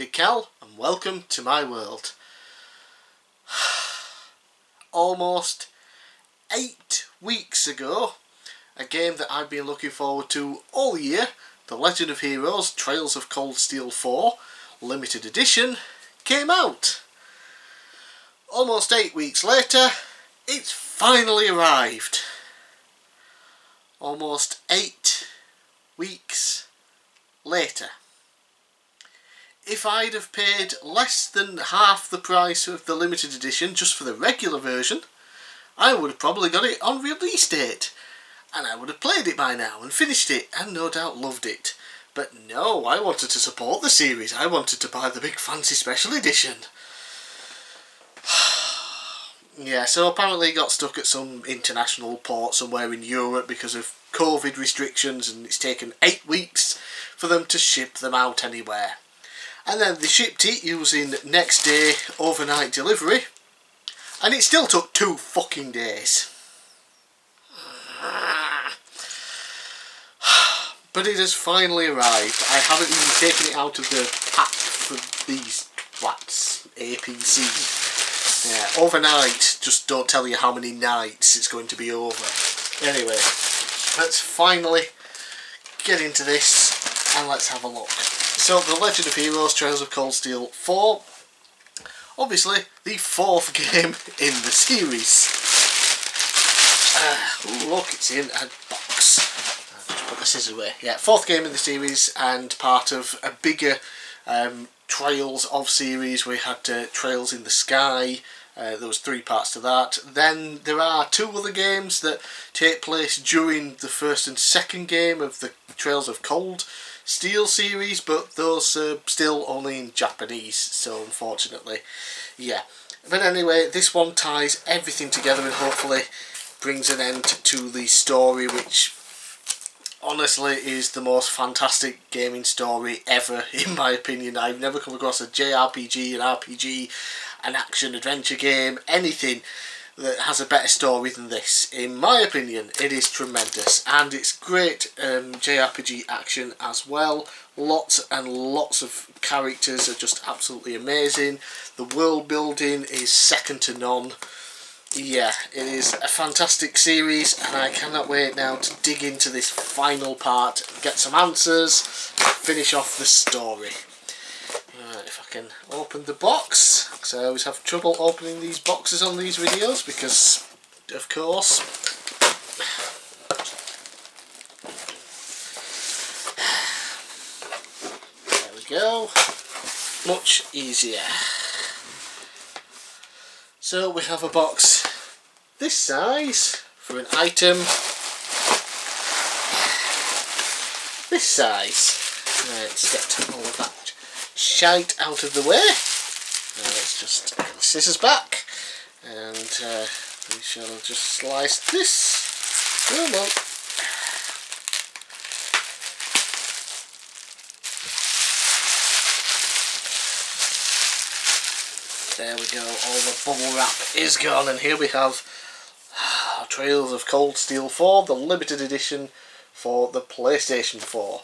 bigcal, and welcome to my world. Almost 8 weeks ago, a game that I've been looking forward to all year, The Legend of Heroes Trails of Cold Steel 4 Limited Edition, came out. Almost 8 weeks later, it's finally arrived. Almost 8 weeks later. If I'd have paid less than half the price of the limited edition just for the regular version, I would have probably got it on release date, and I would have played it by now and finished it and no doubt loved it. But no, I wanted to support the series. I wanted to buy the big fancy special edition. Yeah, so apparently it got stuck at some international port somewhere in Europe because of COVID restrictions, and it's taken 8 weeks for them to ship them out anywhere. And then they shipped it using next day overnight delivery, and it still took 2 fucking days. But it has finally arrived. I haven't even taken it out of the pack for these flats, APC. Yeah, overnight, just don't tell you how many nights it's going to be over. Anyway, let's finally get into this and let's have a look. So, The Legend of Heroes Trails of Cold Steel 4, obviously the 4th game in the series. Ooh, look, it's in a box. I'll just put the scissors away. Yeah, 4th game in the series and part of a bigger Trails of series. We had Trails in the Sky. There was 3 parts to that. Then there are 2 other games that take place during the 1st and 2nd game of the Trails of Cold Steel series, but those are still only in Japanese, so unfortunately, yeah. But anyway, this one ties everything together and hopefully brings an end to the story, which honestly is the most fantastic gaming story ever, in my opinion. I've never come across a JRPG, an RPG, an action-adventure game, anything that has a better story than this. In my opinion, it is tremendous, and it's great JRPG action as well. Lots and lots of characters are just absolutely amazing. The world building is second to none. Yeah, it is a fantastic series, and I cannot wait now to dig into this final part, get some answers, finish off the story. Right, if I can open the box, because I always have trouble opening these boxes on these videos because, of course, there we go, much easier. So we have a box this size for an item this size. Right, let's get all of that shite out of the way. Now let's just get the scissors back, and we shall just slice this. Come on. There we go, all the bubble wrap is gone, and here we have Trails of Cold Steel 4, the limited edition for the PlayStation 4.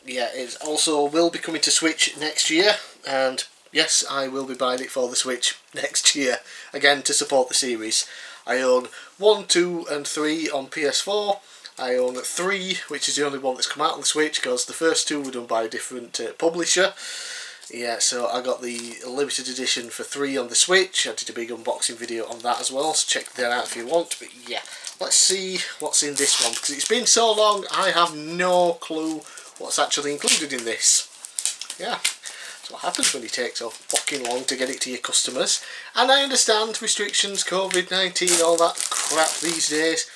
Yeah, it also will be coming to Switch next year, and yes, I will be buying it for the Switch next year, again to support the series. I own 1, 2 and 3 on PS4. I own 3, which is the only one that's come out on the Switch, because the first 2 were done by a different publisher. Yeah, so I got the limited edition for 3 on the Switch. I did a big unboxing video on that as well, so check that out if you want. But yeah, let's see what's in this one, because it's been so long I have no clue what's actually included in this. Yeah, that's what happens when it takes so fucking long to get it to your customers. And I understand restrictions, COVID-19, all that crap these days,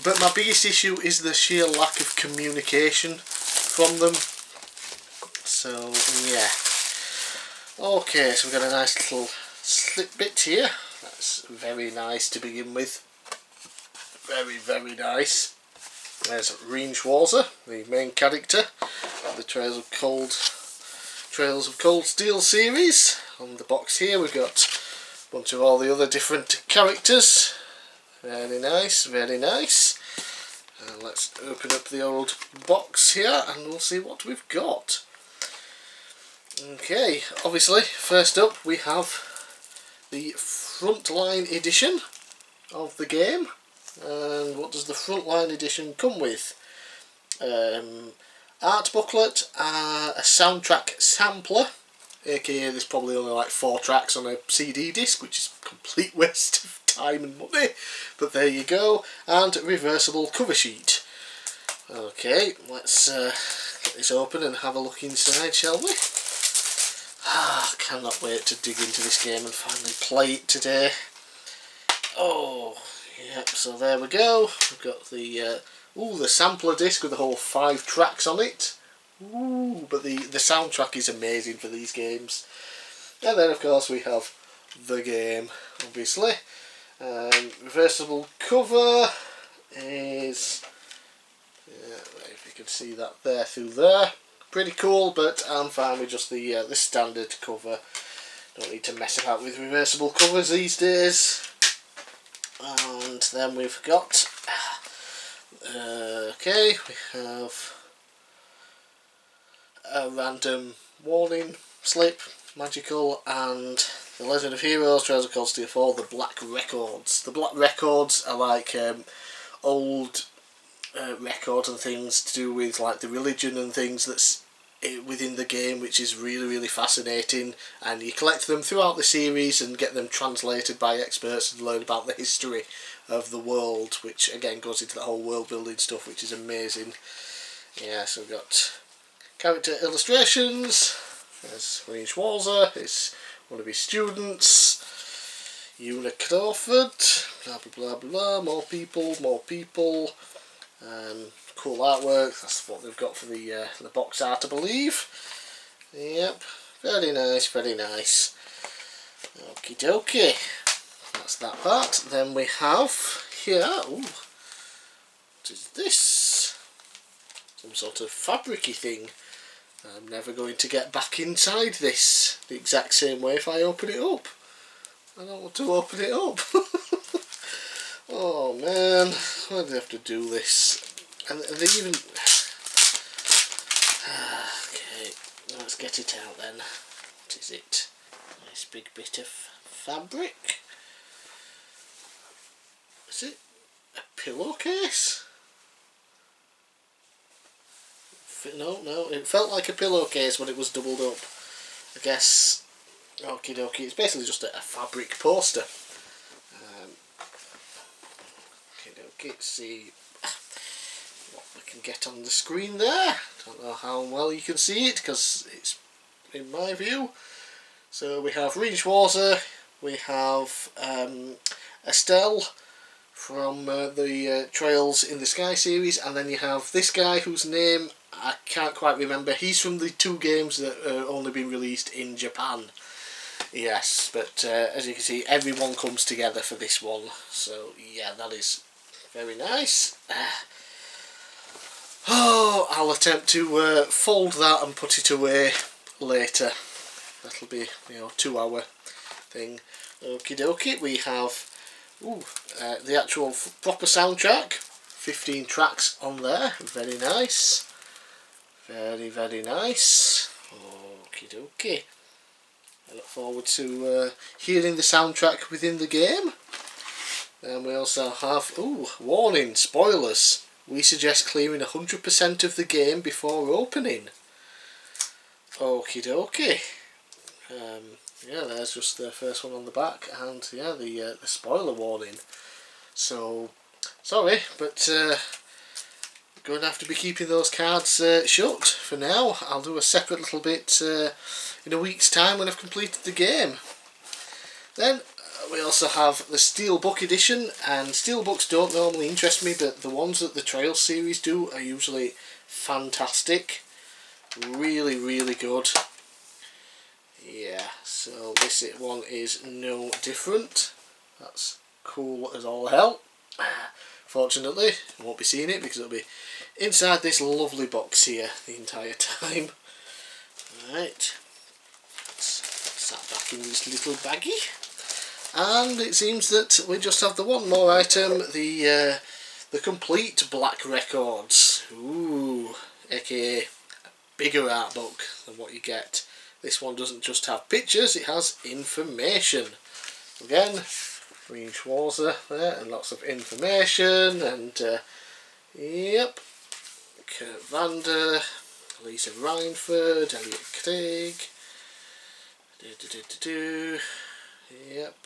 but my biggest issue is the sheer lack of communication from them. So yeah. Okay, so we've got a nice little slip bit here. That's very nice to begin with. Very, very nice. There's Reinschwarzer, the main character of the Trails of Cold Steel series. On the box here we've got a bunch of all the other different characters. Very nice, very nice. Let's open up the old box here and we'll see what we've got. Okay, obviously, first up we have the Frontline Edition of the game. And what does the Frontline Edition come with? Art booklet, a soundtrack sampler, aka there's probably only like 4 tracks on a CD disc, which is a complete waste of time and money, but there you go, and reversible cover sheet. Okay, let's get this open and have a look inside, shall we? Cannot wait to dig into this game and finally play it today. Oh, yep, so there we go. We've got the the sampler disc with the whole 5 tracks on it. Ooh, but the soundtrack is amazing for these games. And then of course we have the game, obviously. Reversible cover is, if you can see that there through there. Pretty cool, but I'm fine with just the standard cover. Don't need to mess about with reversible covers these days. And then we've got okay, we have a random warning slip, magical, and the Legend of Heroes, Trails of Cold Steel 4, the Black Records. The Black Records are like old records and things to do with like the religion and things that's within the game, which is really, really fascinating, and you collect them throughout the series and get them translated by experts and learn about the history of the world, which again goes into the whole world building stuff, which is amazing. Yeah, so we've got character illustrations. There's Wayne Schwarzer, he's one of his students. Una Crawford, blah blah blah blah, more people. Cool artwork, that's what they've got for the box art, I believe. Yep, very nice, very nice. Okie dokie, that's that part. Then we have here, ooh, what is this? Some sort of fabric-y thing. I'm never going to get back inside this the exact same way if I open it up. I don't want to open it up. Oh man, why do they have to do this? And they even... Okay, let's get it out then. What is it? Nice big bit of fabric. Is it a pillowcase? No, it felt like a pillowcase when it was doubled up. I guess, okie dokie, it's basically just a fabric poster. Okie dokie, let's see what we can get on the screen there. Don't know how well you can see it because it's in my view. So we have Wayne Schwarzer, we have Estelle from the Trails in the Sky series, and then you have this guy whose name I can't quite remember. He's from the 2 games that have only been released in Japan. Yes, but as you can see, everyone comes together for this one. So yeah, that is very nice. Oh, I'll attempt to fold that and put it away later. That'll be, 2-hour thing. Okie dokie, we have the actual proper soundtrack. 15 tracks on there, very nice. Very, very nice. Okie dokie. I look forward to hearing the soundtrack within the game. Then we also have, warning, spoilers. We suggest clearing 100% of the game before opening. Okie dokie. Yeah, there's just the first one on the back, and yeah, the spoiler warning. So, sorry, but going to have to be keeping those cards shut for now. I'll do a separate little bit in a week's time when I've completed the game. Then we also have the Steelbook edition, and Steelbooks don't normally interest me, but the ones that the Trails series do are usually fantastic. Really, really good. Yeah, so this one is no different. That's cool as all hell. Fortunately, you won't be seeing it because it'll be inside this lovely box here the entire time. Right, let's that back in this little baggie. And it seems that we just have the one more item, the complete Black Records. Ooh, aka a bigger art book than what you get. This one doesn't just have pictures, it has information. Again, Green Schwarzer there, and lots of information, and yep, Kurt Vander, Lisa Reinford, Elliot Craig, yep,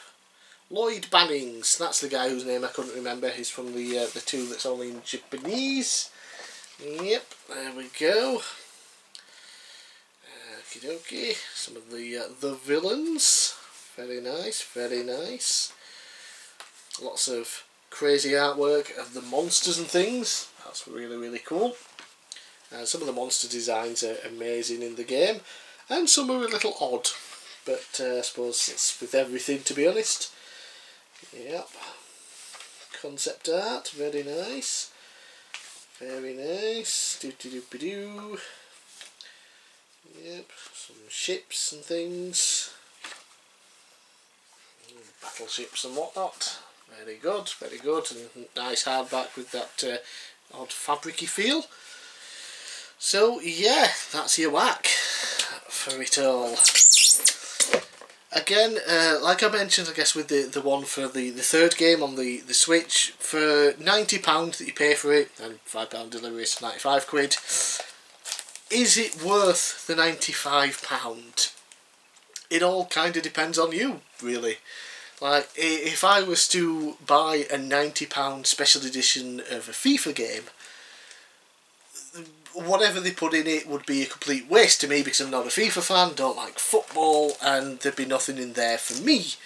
Lloyd Bannings, that's the guy whose name I couldn't remember. He's from the two that's only in Japanese. Yep, there we go. Okie dokie, some of the villains. Very nice, very nice. Lots of crazy artwork of the monsters and things. That's really, really cool. Some of the monster designs are amazing in the game, and some are a little odd, but I suppose it's with everything, to be honest. Yep. Concept art, very nice. Very nice. Doo-doo-doo-doo. Yep, some ships and things. Battleships and whatnot. Very good, very good. And nice hardback with that odd fabricy feel. So yeah, that's your whack for it all. Again, like I mentioned, I guess with the one for the third game on the Switch, for £90 that you pay for it, and £5 delivery is 95 quid, is it worth the £95? It all kind of depends on you, really. Like, if I was to buy a £90 special edition of a FIFA game, whatever they put in it would be a complete waste to me, because I'm not a FIFA fan, don't like football, and there'd be nothing in there for me.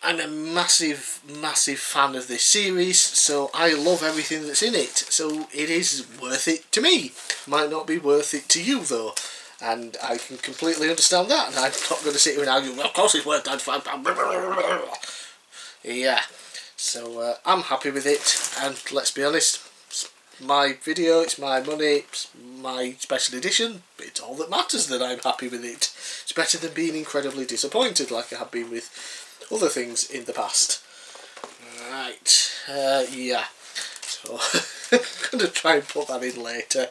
I'm a massive, massive fan of this series, so I love everything that's in it, so it is worth it to me. Might not be worth it to you though, and I can completely understand that, and I'm not going to sit here and argue, well, of course it's worth £95. Yeah, so I'm happy with it, and let's be honest, my video, it's my money, it's my special edition, it's all that matters that I'm happy with it. It's better than being incredibly disappointed like I have been with other things in the past. Right, yeah, so I'm going to try and put that in later.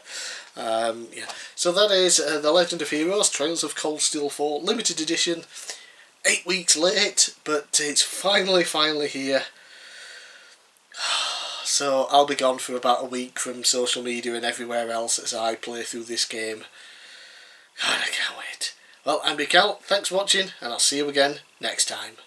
Yeah, so that is The Legend of Heroes, Trails of Cold Steel 4 limited edition. 8 weeks late, but it's finally here. So I'll be gone for about a week from social media and everywhere else as I play through this game. God, I can't wait. Well, I'm bigcal, thanks for watching, and I'll see you again next time.